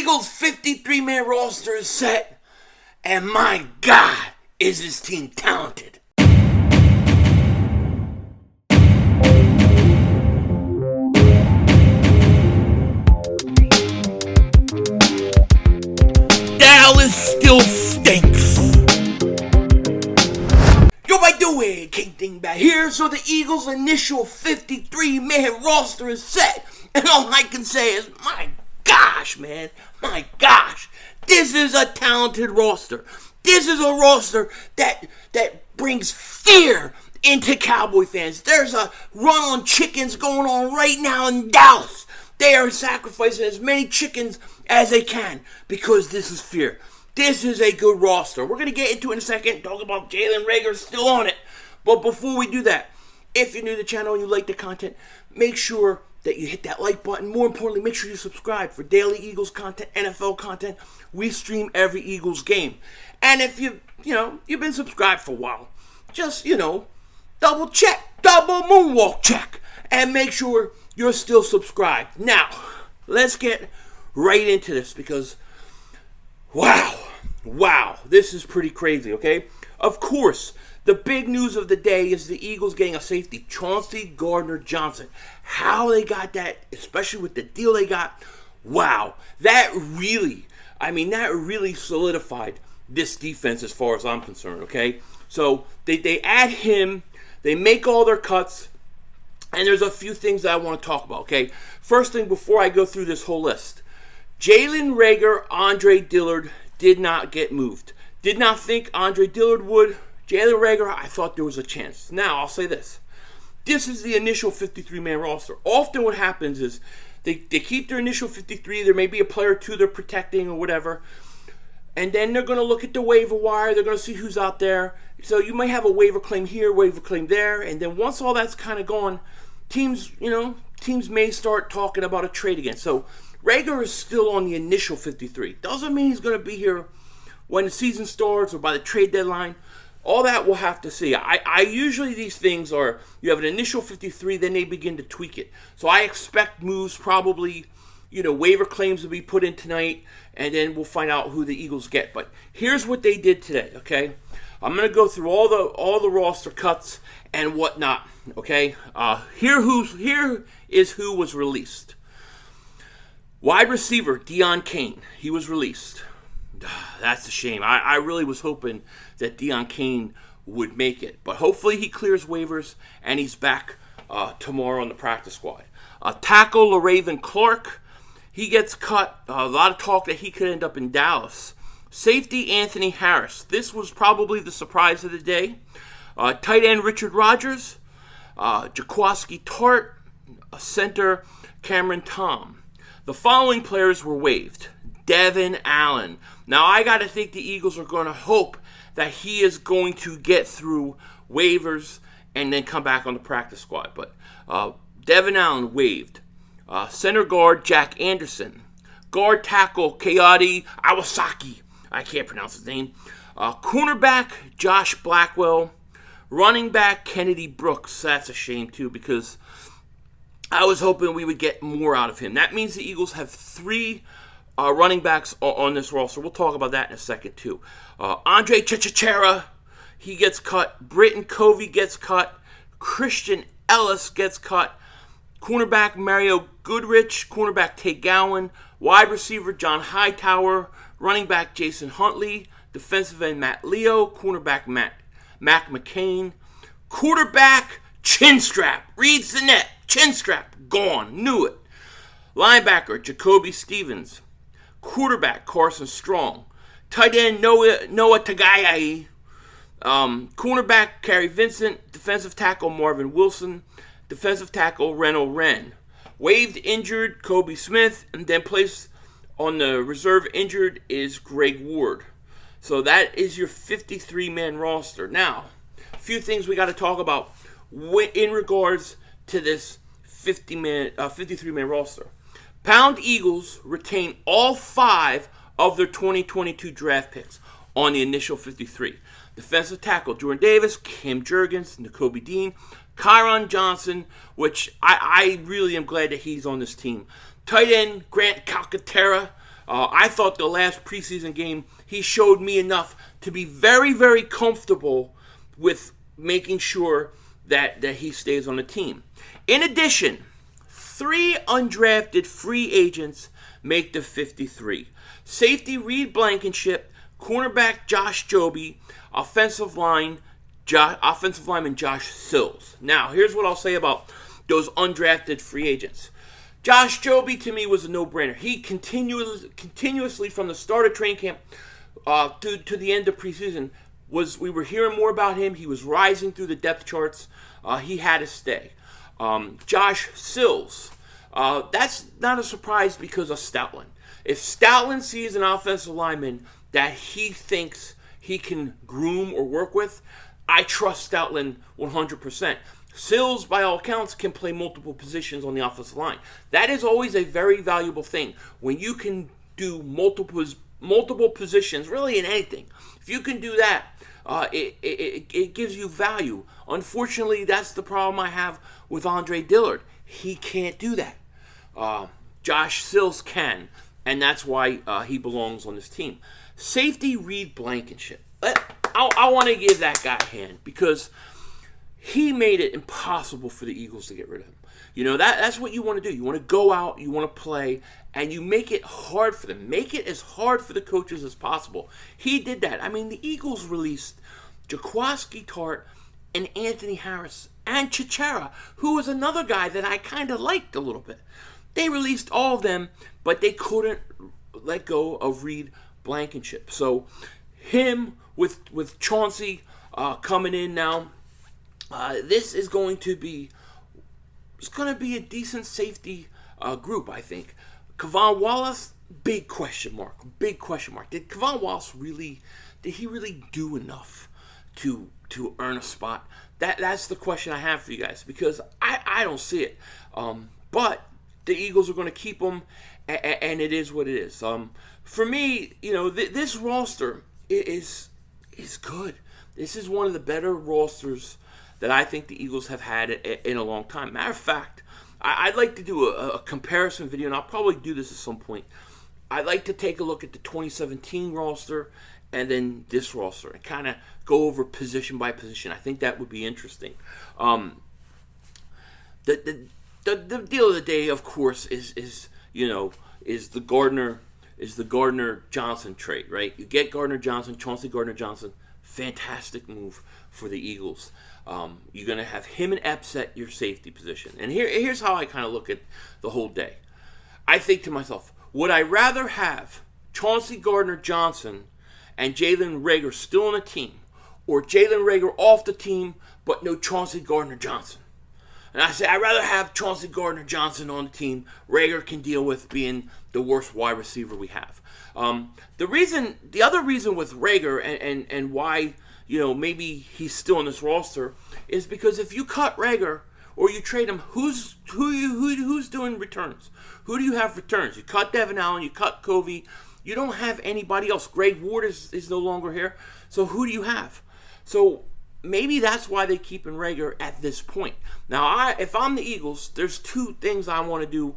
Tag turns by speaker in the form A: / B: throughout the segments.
A: Eagles' 53-man roster is set, and my God, is this team talented. Dallas still stinks. Yo, I do it, King Dingbat here. So the Eagles' initial 53-man roster is set, and all I can say is, my gosh, man, my gosh, this is a talented roster. This is a roster that brings fear into Cowboy fans. There's a run on chickens going on right now in Dallas. They are sacrificing as many chickens as they can because this is fear. This is a good roster. We're going to get into it in a second. Talk about Jalen Reagor still on it. But before we do that, if you're new to the channel and you like the content, make sure that you hit that like button. More importantly, make sure you subscribe for daily Eagles content, NFL content. We stream every Eagles game. And if you've been subscribed for a while, just, double check, double moonwalk check, and make sure you're still subscribed. Now, let's get right into this because, wow, this is pretty crazy, okay? Of course, the big news of the day is the Eagles getting a safety, Chauncey Gardner-Johnson. How they got that, especially with the deal they got, wow, that really solidified this defense as far as I'm concerned, okay? So they add him, they make all their cuts, and there's a few things that I want to talk about, okay? First thing, before I go through this whole list, Jalen Reagor, Andre Dillard did not get moved. Did not think Andre Dillard would. Jalen Reagor, I thought there was a chance. Now, I'll say this. This is the initial 53-man roster. Often what happens is they keep their initial 53. There may be a player or two they're protecting or whatever. And then they're going to look at the waiver wire. They're going to see who's out there. So you might have a waiver claim here, waiver claim there. And then once all that's kind of gone, teams may start talking about a trade again. So Reagor is still on the initial 53. Doesn't mean he's going to be here when the season starts or by the trade deadline. All that we'll have to see. I usually, these things are, you have an initial 53, then they begin to tweak it. So I expect moves, probably, waiver claims to be put in tonight, and then we'll find out who the Eagles get. But here's what they did today, okay? I'm going to go through all the roster cuts and whatnot, okay? Here is who was released. Wide receiver, Dion Kane. He was released. That's a shame. I really was hoping that Dion Kane would make it. But hopefully he clears waivers and he's back tomorrow on the practice squad. Tackle, LaRaven Clark. He gets cut. A lot of talk that he could end up in Dallas. Safety, Anthony Harris. This was probably the surprise of the day. Tight end, Richard Rodgers. Jaquaski Tart. Center, Cameron Tom. The following players were waived. Devon Allen. Now, I got to think the Eagles are going to hope that he is going to get through waivers and then come back on the practice squad. But Devon Allen waived. Center guard, Jack Anderson. Guard tackle, Kayode Awasaki. I can't pronounce his name. Cornerback, Josh Blackwell. Running back, Kennedy Brooks. That's a shame, too, because I was hoping we would get more out of him. That means the Eagles have three running backs on this roster. We'll talk about that in a second, too. Andre Chichachera, he gets cut. Britton Covey gets cut. Christian Ellis gets cut. Cornerback Mario Goodrich. Cornerback Tate Gowan. Wide receiver John Hightower. Running back Jason Huntley. Defensive end Matt Leo. Cornerback Mac McCain. Quarterback Chinstrap. Reads the net. Chinstrap. Gone. Knew it. Linebacker Jacoby Stevens. Quarterback Carson Strong. Tight end Noah Tagayai. Cornerback Kerry Vincent. Defensive tackle Marvin Wilson. Defensive tackle Reno Wren. Waived injured Kobe Smith. And then placed on the reserve injured is Greg Ward. So that is your 53-man roster. Now, a few things we got to talk about in regards to this 53-man roster. Pound Eagles retain all 5 of their 2022 draft picks on the initial 53. Defensive tackle Jordan Davis, Kim Jurgens, Nakobe Dean, Kyron Johnson, which I really am glad that he's on this team. Tight end Grant Calcaterra, I thought the last preseason game, he showed me enough to be very, very comfortable with making sure that he stays on the team. In addition, 3 undrafted free agents make the 53. Safety Reed Blakenship, cornerback Josh Joby, offensive lineman Josh Sills. Now, here's what I'll say about those undrafted free agents. Josh Joby, to me, was a no-brainer. He continuously from the start of training camp to the end of preseason, we were hearing more about him. He was rising through the depth charts. He had to stay. Josh Sills, that's not a surprise because of Stoutland. If Stoutland sees an offensive lineman that he thinks he can groom or work with, I trust Stoutland 100%. Sills, by all accounts, can play multiple positions on the offensive line. That is always a very valuable thing. When you can do multiple positions, really in anything, if you can do that, it gives you value. Unfortunately, that's the problem I have with Andre Dillard. He can't do that. Josh Sills can, and that's why he belongs on this team. Safety Reed Blakenship. I want to give that guy a hand because he made it impossible for the Eagles to get rid of him. You know, that's what you want to do. You want to go out, you want to play, and you make it hard for them. Make it as hard for the coaches as possible. He did that. I mean, the Eagles released Jaquiski Tart and Anthony Harris and Chichara, who was another guy that I kind of liked a little bit. They released all of them, but they couldn't let go of Reed Blakenship. So him with Chauncey coming in now, this is going to be a decent safety group, I think. Kevon Wallace, big question mark. Did Kevon Wallace really do enough to earn a spot? That's the question I have for you guys, because I don't see it. But the Eagles are going to keep him, and it is what it is. For me, you know, this roster is good. This is one of the better rosters that I think the Eagles have had in a long time. Matter of fact, I'd like to do a comparison video, and I'll probably do this at some point. I'd like to take a look at the 2017 roster and then this roster and kind of go over position by position. I think that would be interesting. The deal of the day, of course, is the Gardner Johnson trade, right? You get Gardner Johnson, Chauncey Gardner Johnson. Fantastic move for the Eagles. You're going to have him and Epps at your safety position. And here's how I kind of look at the whole day. I think to myself, would I rather have Chauncey Gardner Johnson and Jalen Reagor still on the team, or Jalen Reagor off the team but no Chauncey Gardner Johnson? And I say I'd rather have Chauncey Gardner Johnson on the team. Reagor can deal with being the worst wide receiver we have. The other reason with Reagor and why, you know, maybe he's still in this roster is because if you cut Reagor or you trade him, who's doing returns? Who do you have returns? You cut Devon Allen, you cut Covey. You don't have anybody else. Greg Ward is no longer here. So who do you have? So maybe that's why they keep in Reagor at this point. Now, if I'm the Eagles, there's 2 things I want to do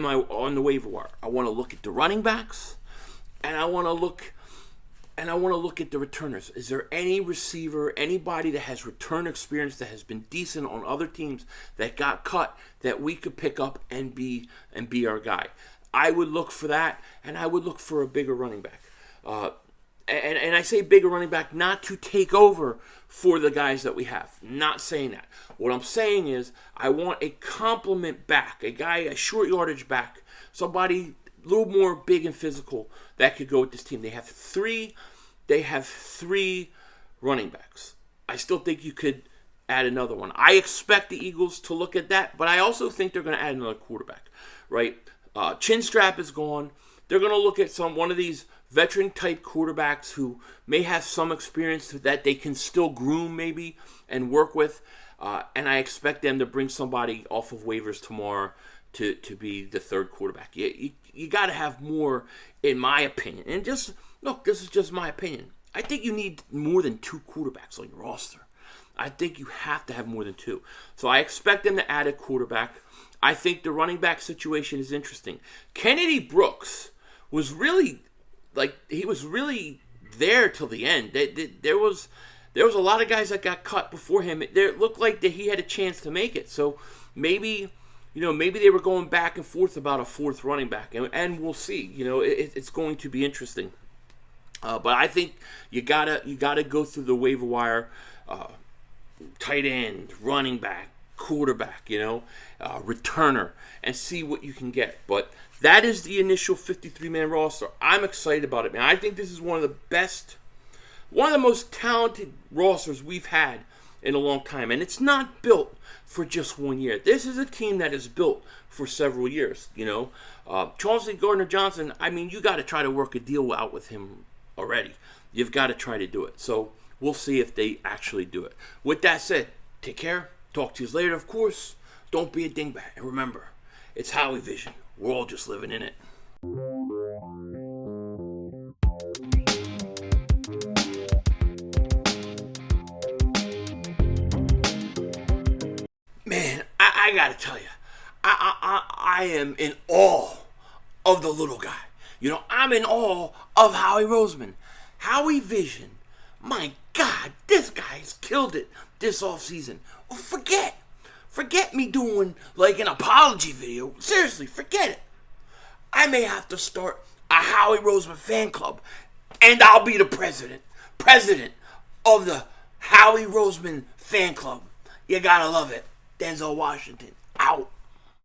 A: on the waiver wire. I want to look at the running backs, and I want to look at the returners. Is there any receiver, anybody that has return experience that has been decent on other teams that got cut that we could pick up and be our guy? I would look for that, and I would look for a bigger running back. And I say bigger running back not to take over for the guys that we have. Not saying that. What I'm saying is I want a complement back, a short yardage back, somebody a little more big and physical that could go with this team. They have three running backs. I still think you could add another one. I expect the Eagles to look at that, but I also think they're going to add another quarterback, right? Chinstrap is gone. They're going to look at one of these veteran-type quarterbacks who may have some experience that they can still groom maybe and work with. And I expect them to bring somebody off of waivers tomorrow to be the third quarterback. You got to have more, in my opinion. And just, look, this is just my opinion. I think you need more than 2 quarterbacks on your roster. I think you have to have more than 2. So I expect them to add a quarterback. I think the running back situation is interesting. Kennedy Brooks was really he was really there till the end. There was a lot of guys that got cut before him. It looked like that he had a chance to make it. So maybe maybe they were going back and forth about a fourth running back, and we'll see. It's going to be interesting. But I think you gotta go through the waiver wire, tight end, running back, quarterback, returner, and see what you can get. But that is the initial 53-man roster. I'm excited about it, man. I think this is one of the most talented rosters we've had in a long time. And it's not built for just 1 year. This is a team that is built for several years, Chauncey Gardner-Johnson, I mean, you got to try to work a deal out with him already. You've got to try to do it. So we'll see if they actually do it. With that said, take care. Talk to you later, of course. Don't be a dingbat. And remember, it's Howie Vision. We're all just living in it. Man, I gotta tell you, I am in awe of the little guy. I'm in awe of Howie Roseman. Howie Vision. My God, this guy's killed it this offseason. Forget me doing like an apology video. Seriously, forget it. I may have to start a Howie Roseman fan club, and I'll be the president of the Howie Roseman fan club. You gotta love it. Denzel Washington.